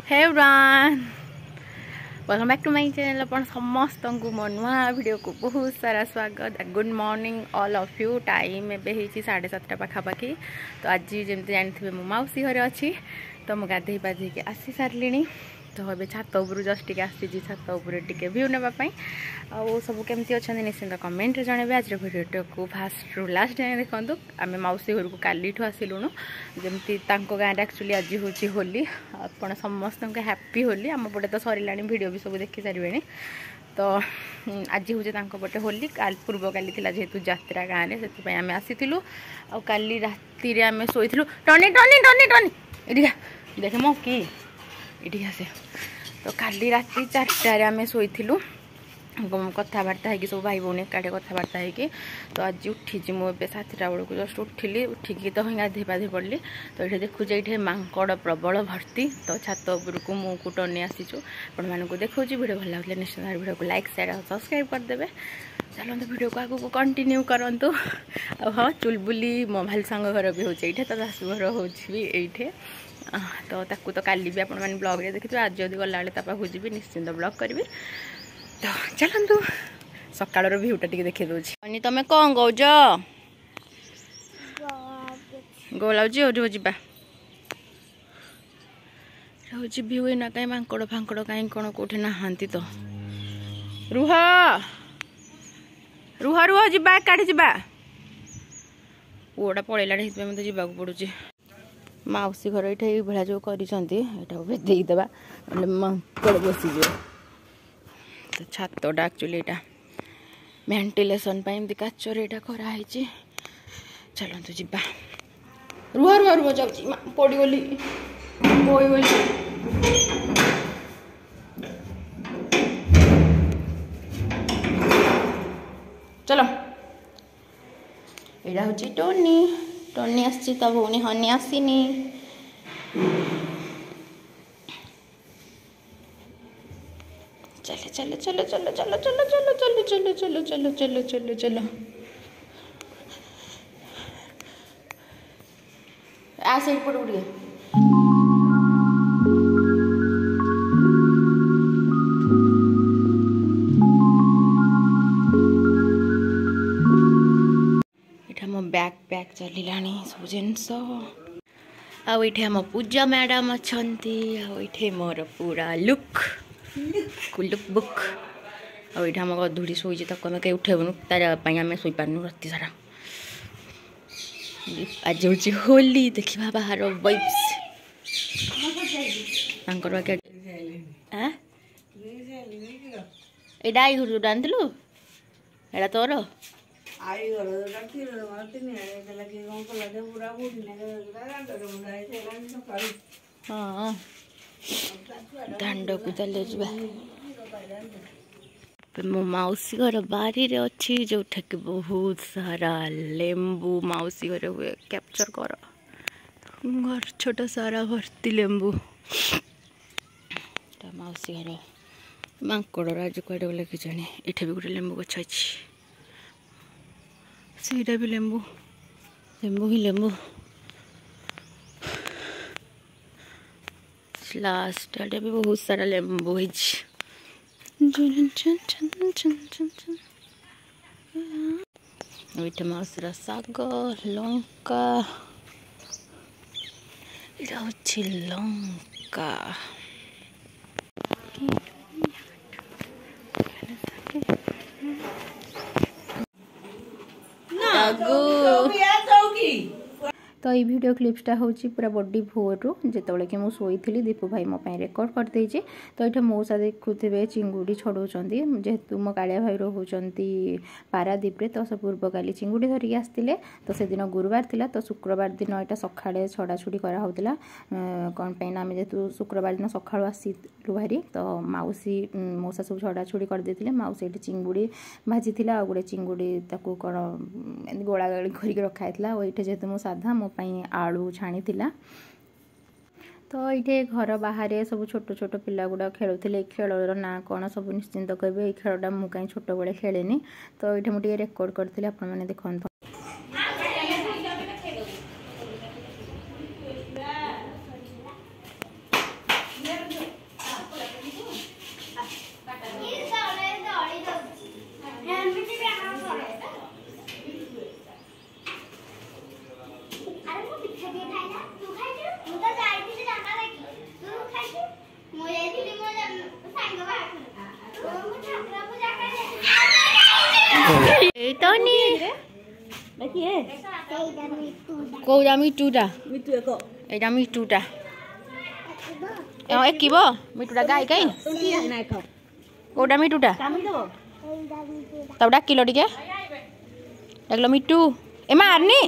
Hey everyone, welcome back to my channel. अपन समस्त को मो नुआ वीडियो को बहुत सारा स्वागत. Good morning all of you. Time एबे हेची 7:30 पाखापाखी. तो आज जमती जानते मो मौसी घर अच्छी तो मुझे गाधे पाधे के आसी सारे. तो ये छात उपर जस्ट टे आसी छात उपर टे व्यू नापी आउ सब केमती अच्छा निश्चिंत कमेंट जनइबे. आज भिडियो को फास्ट रु लास्ट जाए देखूँ. आम मौसी घर को काली आसिलुणु जमी गाँव एक्चुअली आज हूँ होली. आप समस्त हैप्पी होली. आम पटे तो सरला भिडियो भी सब देखी सारे. तो आज हूँ पटे होली. पूर्व काली जेहेतु जात्रा गाँव से आम आसीलु आली राति आम शोलु. टनी टनी टनी टनी ये देखे मो कि ये आसे. तो काली राति 4टार आम शोलु कथबार्ता है सब भाई भौणी एकाठे कथबार्ता है. तो आज उठी मुझे 7टा बेलू जस्ट उठिली. उठिकी तो गाधे पाधे पड़ी. तो ये देखुचे ये मांकड़ प्रबल भर्ती. तो छात उपरकू मुझे टनी आसीचु आपको देखा. भिडियो भल लगे निश्चित भाव भिडियो को लाइक शेयर और सब्सक्राइब करदे. चलते भिडियो को आगे कंटिन्यू करूँ. हाँ चुलबुली मो भाई सांग घर भी होचे तो शाशुघर हो ये. तो ताकू तो काली भी आपने ब्लॉग रे देखिए. आज जब गला पाखु जी निश्चिंत ब्लॉग करी. तो चलतु सकाल भ्यूटा टे देखी दूसरी. तुम कौन कौच गोलाउजी हो जा रोज भ्यू ना कहीं मांकड़ फांकड़ कहीं कौन कौटे नहांती. तो रुह रुह रुह जा काढ़ी जा. पुआटा पलैला मत जावाक पड़ुची. मौसी घर ये भाया जो करदेवा मांकड़ बसीज. तो छातटा एक्चुअली यहाँ वेंटिलेशन एमती काचर यहाँ कराई. चलतु जा. रुह रुह रुह जाऊँगी पड़गली बोईगली. चलो यहाँ हूँ टोनी. टोनी आसी तो भौणी हनी आसीनी. चलो चलो चलो चलो चलो चलो चलो चलो चलो चलो चलो चलो चलो आ सही पड़ उड़िए. इटा मो बैग पैक चलिलानी सब जिनस. आउ इठे हम पूजा मैडम अच्छंती. आउ इठे मोर पूरा लुक लुक बुक. और ये आम गधुड़ी शोची तक आम कहीं उठेबुनु तार आम शोपारनु राति सारा. आज हूँ होली देखा बाहर वाइब्स. एटा आई घर जो आनलु एटा तोर. हाँ दांड को चले जा. मो मौसी घर बारी रे अच्छी जो कि बहुत सारा लेंबू मौसी घर हुए. कैप्चर कर घर छोटा सारा भर्ती लेंबू. मौसी घर मांकड़ आज कड़े गले कि जाने. इठे भी गोटे लेंबू गछ अच्छी. ସେଇଟା भी लेंबू लेंबू ही लेंबू. लास्ट आड़े भी बहुत सारा लेंबू है. मौसर शाग लंका लंका. तो ये वीडियो क्लिप्सटा हूँ पूरा बॉडी भोर जिते कि मुझे शोई दीपू भाई मो रेकर्ड करदे. तो ये मौसा देखुवे चिंगुड़ी छड़ाऊँ जेहेतु मो कालिया भाई रोचंती पारादीप. तो से पूर्व काली चिंगुड़ी धरिकी आसते. तो से दिन गुरुवार थिला. तो शुक्रवार दिन यहाँ सकाଳେ छड़ाछुड़ी कराला. कौन पे आम जेहतु शुक्रवार दिन सका आसलु भारी. तो मौसी मौसा सब छड़ाछुड़ी करदे. मौसी ये चिंगुड़ी भाजी आ गोटे चिंगुड़ी कौन गोला गाड़ी करके रखाई. और ये जेहतु मो साधा मो आलू छाणी. तो ये घर बाहर सब छोट छोट पिला गुड़ा खेलुले. खेलर ना कौन सब निश्चिंत कहे. ये खेलटा मुझे कहीं छोट बड़े खेलेनी. तो ये मुझे रेकर्ड करी आपने देखते. टनी कोजा मिटूटा एटा मिटूटा एकिब मिटूटा गाई कई कोटा मिटूटा तब डाकिल टिके डाकिल मिटू ए मारनी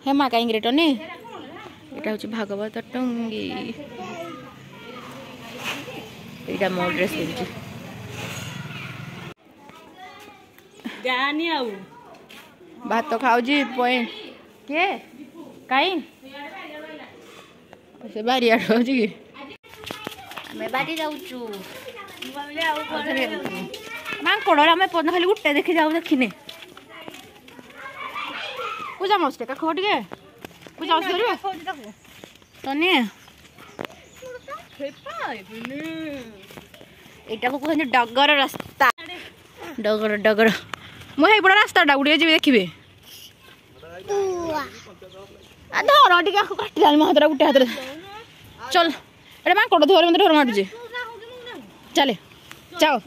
हे माँ कहीं टनी यहाँ हूँ भागवत टंगी यहाँ मो ड्रेस भात तो खाऊ किए कहीं से बारी आम बारी जाऊँ मांकड़ आम पद खाली गोटे देखी जाऊ देखने पूजा मस्ते का खो टे पूजा तनी यहाँ को कहते डगर रास्ता डगर डगर मुझे बड़ा रास्ता उड़े जी देखिए धर टे काटा हाथ गोटे हाथ चल एटा मांकड़ धर मत डर मारुचे चले जाओ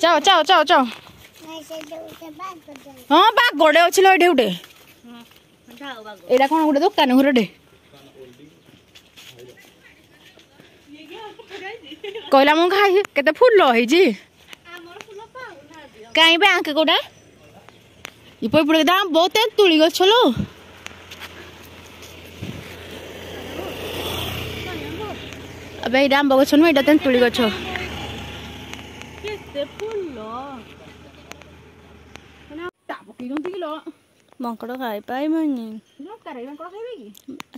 जाओ जाओ जाओ जाओ हाँ बागड़े अच्छे ये गोटे यहाँ कौन गोटे दुकान घरटे कहला मु खाई केते फूल होई कहीं बैंक कोटा इपड़े दाम बहुत तुली गछ लो अब ये आंब गछ नुह ये तुली गछ मकड़ खाई पाई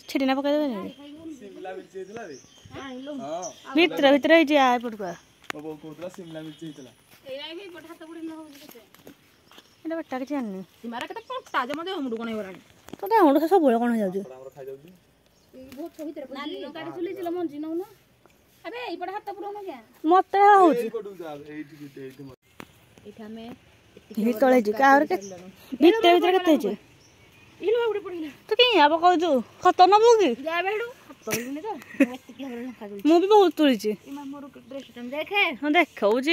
छेड़ना पकड़ भीतर भीतर पड़का बेटा किसी आनी तो मुंड सब कौन हो जाए मत तले भीतर भीतर के तू कहीं कहू खतर नबू कि मु भी बहुत तुड़ी हाँ देखा उठ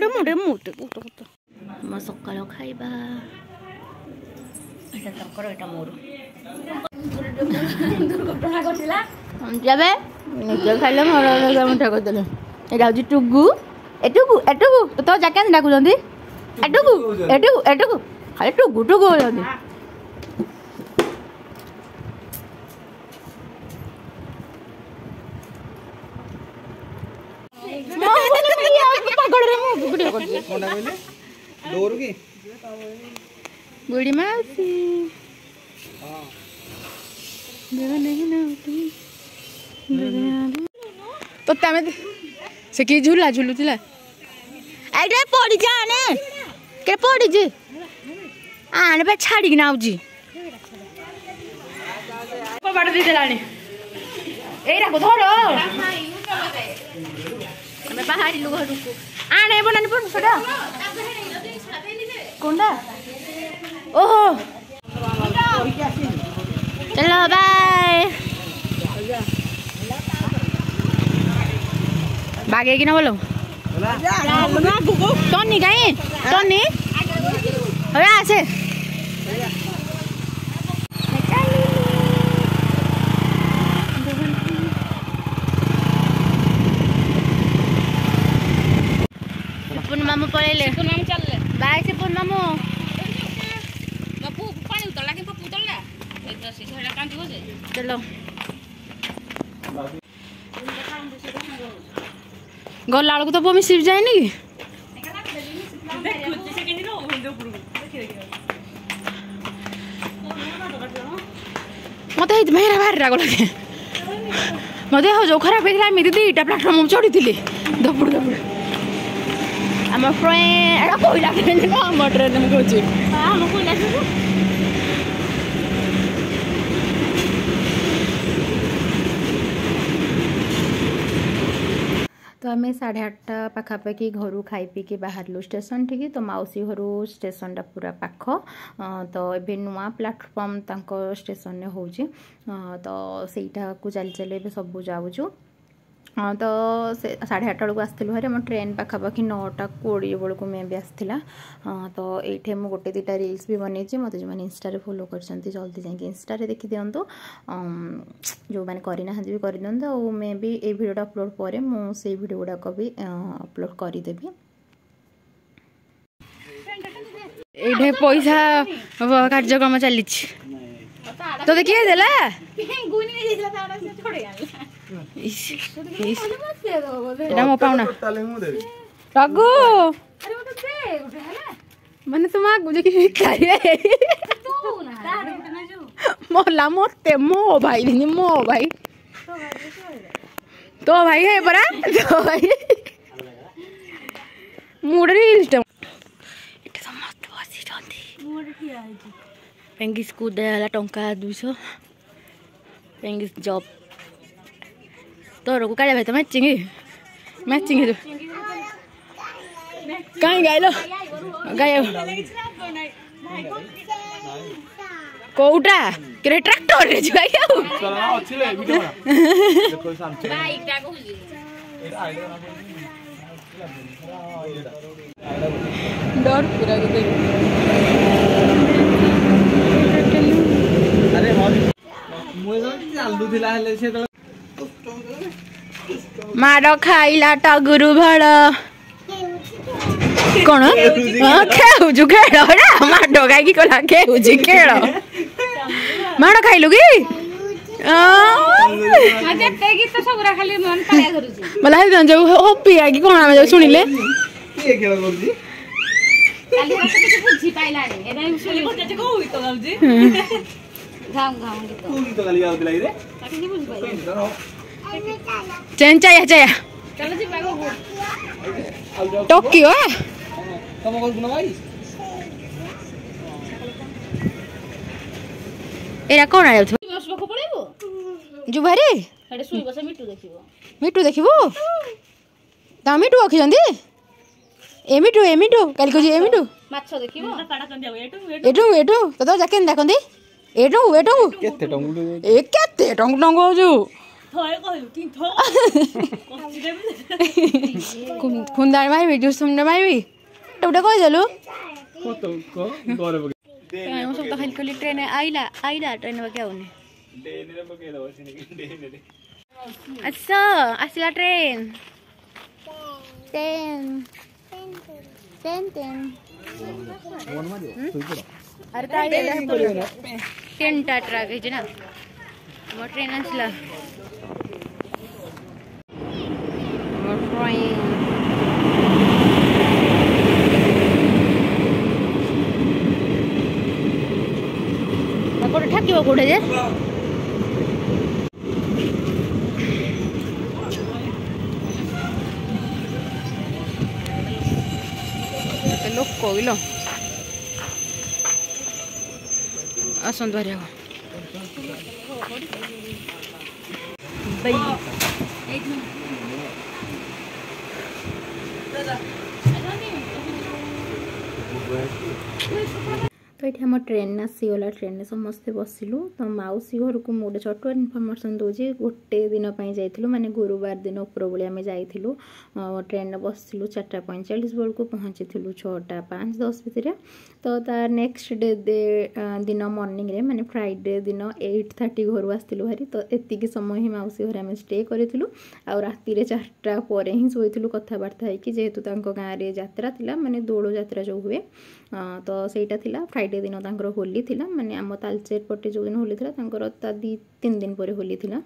मुठे मुठे मो सकाल खाइबा मोर जाबे निजे खाइले मोर मुठा करदे एटा हूँ टुगु एटुकु एटुकु तो जाके डाकुंट एटुकु एटुकु एटुकु खाली टुगु टुगु होती बुढ़ी मासी तो तमें से कि झूला झूलुला एटे पड़ी जाने के पड़ी जी आने पे छाड़ी कि नाउजी बाड़ दे देलानी एरा को धरो हमें बाहर लोग रुको आने बनानी पड़ सडा कोंडा ओहो चलो बाय बागे कि ना बोलो टनी कहीं टनी अरे आसे सिपुन मामू पळेले बाय सिपुन मामू बापू पानी उतरला कि पप्पू उतरला चलो गला बेलू तो बमी सिप जाए मत मेरा भारी राग लगे मत जो खराब होता है दुईटा प्लाटफर्म चढ़ी थी दपुड़ दपुड़ आम फ्रेंड कोईला ट्रेन आम ट्रेन कौच तो आम 8:30 पाखापाखि घर खाई पीके बाहरलु स्टेशन ठीक तो मौसी घर स्टेशन टा पूरा पाख तो ये नुआ प्लाटफर्म स्टेशन ने हो तो सहीटा को चली चली सब जाऊँ हाँ तो से 8:30 बेलू आसलु भाई आम ट्रेन पाखापाखि 9:20 बेलू मे भी आसाला। तो ये मुझे गोटे 2टा रील्स भी बनई मत जो मैंने इंस्टा फॉलो कर जल्दी जाकि इंस्टा देखी दिंतु जो मैंने करना भी कर दिंतु और मे भी ये वीडियोटा अपलोड पर मुझे वीडियो गुड़ाक भी अपलोड करदेवी। ये पैसा कार्यक्रम चली तो देखिए देला मो पाउना रघु मैंने तुम मोला मते मो भाई तो भाई है परा तो भाई मुड़े समस्त बसी पेंगिस को दिया टंका 200 पेंगिस जॉब तोर को काले भाई तो मैचिंग है कहीं गाइलो गाय कोउटा केरे ट्रैक्टर रे गाइयो चला अछि ले वीडियो बना देखो सामने बाइक टा को डर पूरा के अरे माड़ खाइला टगुरु भड़ कौन खेजु खेल माड़ खाई कला खेजी खेल माड़ खाइलु कि मतलब जो हपी आ कि कौन आम जो शुणिले चैन चाहिए चाहिए टोकियो एरा कौन आ जाउ जो भारी मिठू देखिबो ता मिठू अखिजंदी ए मिठू काली को ए मिठू माछ देखिबो काडा कंदी एटू तो जाके देखंदी एटू केते टंगु ए केते टंगु जो थय कहलु कि थ कच्ची देबे खुंदार मारबी जो सुंदर मारबी टोटा कह देलु को गरे बगे हम सब तो खाली ट्रेन आइला ट्रेन में क्या होने ट्रेन रे बगे दो ट्रेन रे अच्छा आसिला ट्रेन अरे ट्रेन टा ट्रक है ना वो ट्रेन आसला कोठे ठाकिबो कोठे जे लोक कोइलो आसन धरिया भाई तो ये आम ट्रेन आसीगला ट्रेन समस्ते बसिलु तो मौसी घर को मुझे छोट इनफर्मेशन दूसरी गोटे दिन जाइलु माने गुरुवार दिन उपरबली आम जाइलु ट्रेन बसिलु 4:45 बेल को पहुँची 6:05-10 भितर तो तार नेक्स्ट डे दिन मॉर्निंग रे माने फ्राइडे दिन 8:30 घर आसलु भारी तो एतिक समय ही मौसी घर आम स्टे करूँ आ राति 4टा पर ही शोलु कथबार्ता है जेहेतु गाँव में यात्रा थिला माने दोल यात्रा जो हुए तो सहीटा थिला फ्राइडे दिन तांकर होली थिला माने आम तालचेर पटे जो दिन होली थिला तांकर 2-3 दिन पर होली थिला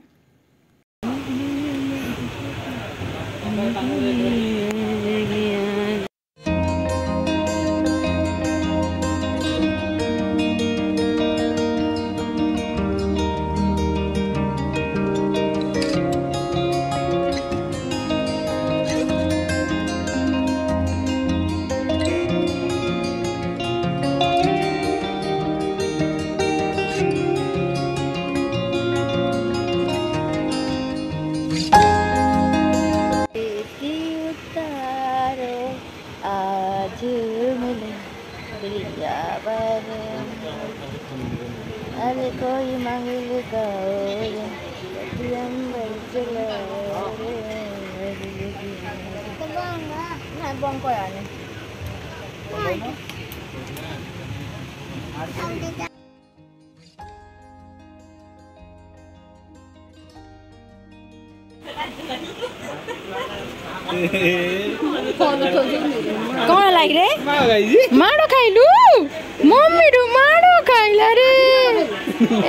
अरे कोई मांगल Này bông coi à này. कौन लाई रे माड़ो खाइलु मम्मी डू माड़ो खाइला रे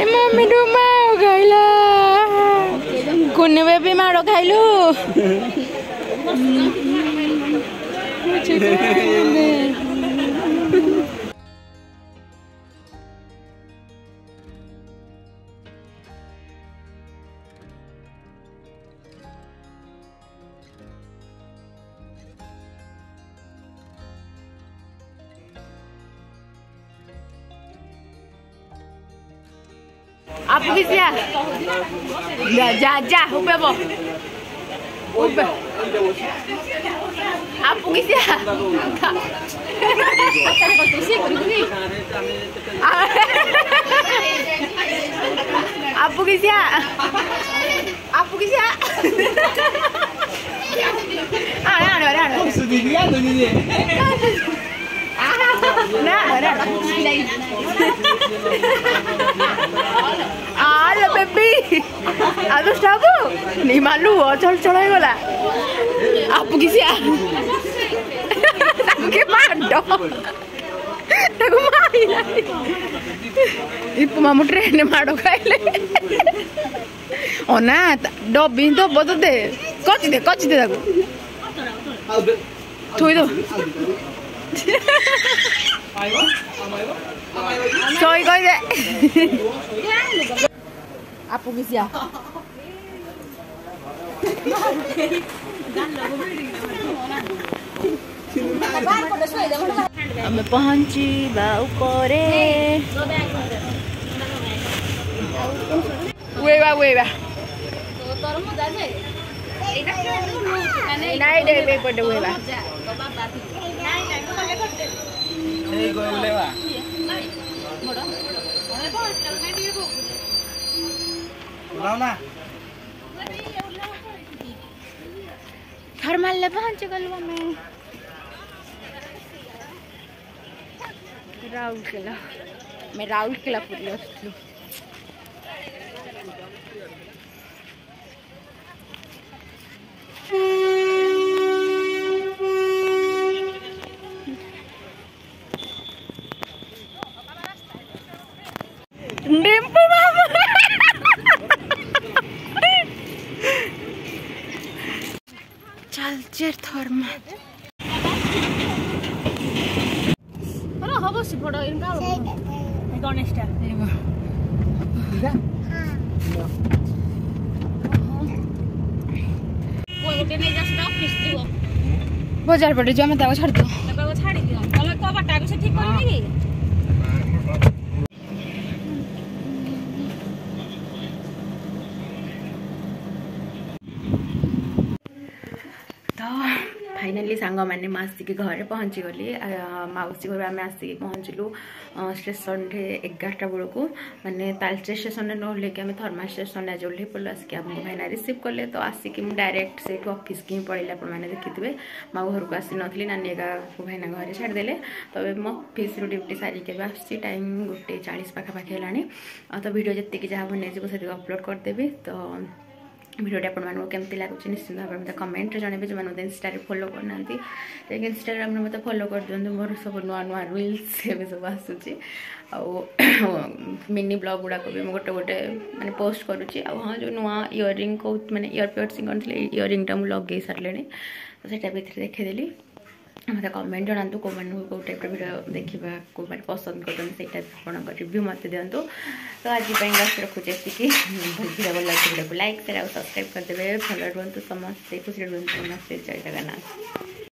ए मम्मी डू माड़ो खाइला कुन्ने बेबी माड़ो खाइलु Apa kisah? Jajah, upe apa? Upe. Apa kisah? Apa kisah? Apa kisah? Ada. Sedikit tu ni. Ada. Ala baby, aduh siapa? Ni malu, col gula. Apa kisah? Aku ke pado. Aku main. Ipu mamu train mado kaile. Oh na, dobin to bodo de. Kochi de aku. Tuh itu. Coy coi deh. Apa kisah? ଆମେ ପହଞ୍ଚିବା ଉପରେ ଉଏବା ନାଇଁ ଦେ ଏପଟେ ଉଏବା thermal पहुंच गलु आमे राउरकेला पूरी आसलु डेम्पो मामा चल thermal हबो सिपड़ इनका गणेश टा बजार पटे जो मैं छाड़ दो छाड़ी दियो तमे कबाटा को से ठीक करनी कि फाइनाली सांग मैंने आसिक घर पहुँची गली मौसी घर आम आसिक पहुँचलु स्टेशन 11टा बेलू माने तालचेर स्टेशन नोले कि थर्माल स्टेशन आज ओल्हे पड़े आसिक आमको भाईना रिसीव कले तो आसिक डायरेक्ट से ऑफिस की पड़े आपने देखिथे माँ घर को आसी नी नानी एका भाईना घर छाड़देले तो मो ऑफिस ड्यूटी सारिक आसी टाइम 1:40 पाखापाखि है तो वीडियो जी जहाँ बनई से अपलोड करदेवी तो वीडियो आपको केमती लगुच निश्चित भाव में कमेंट जनइबे जो मैंने इंस्टा फॉलो करना इंस्टाग्राम में मत फॉलो कर दिखाँ मोर सब नुआ नुआ रिल्स सब आसूची मिनी ब्लॉग गुड़ाक भी गोटे गोटे माने पोस्ट करुच्ची हाँ जो नुआ इयरिंग को मैंने इयर पियर्सिंग करते इयरिंगटा मुझे लगे सारे तो से देखीदेली मतलब कमेंट जनातु कौ कौ टाइप वीडियो देखा को पसंद कर रिव्यू मत दिंतु तो आज बस रखुचे वीडियो भल लगे वीडियो को लाइक शेयर और सब्सक्राइब करदे भल रुहतु समस्ते खुशी रुहतु नमस्ते जय जगन्नाथ।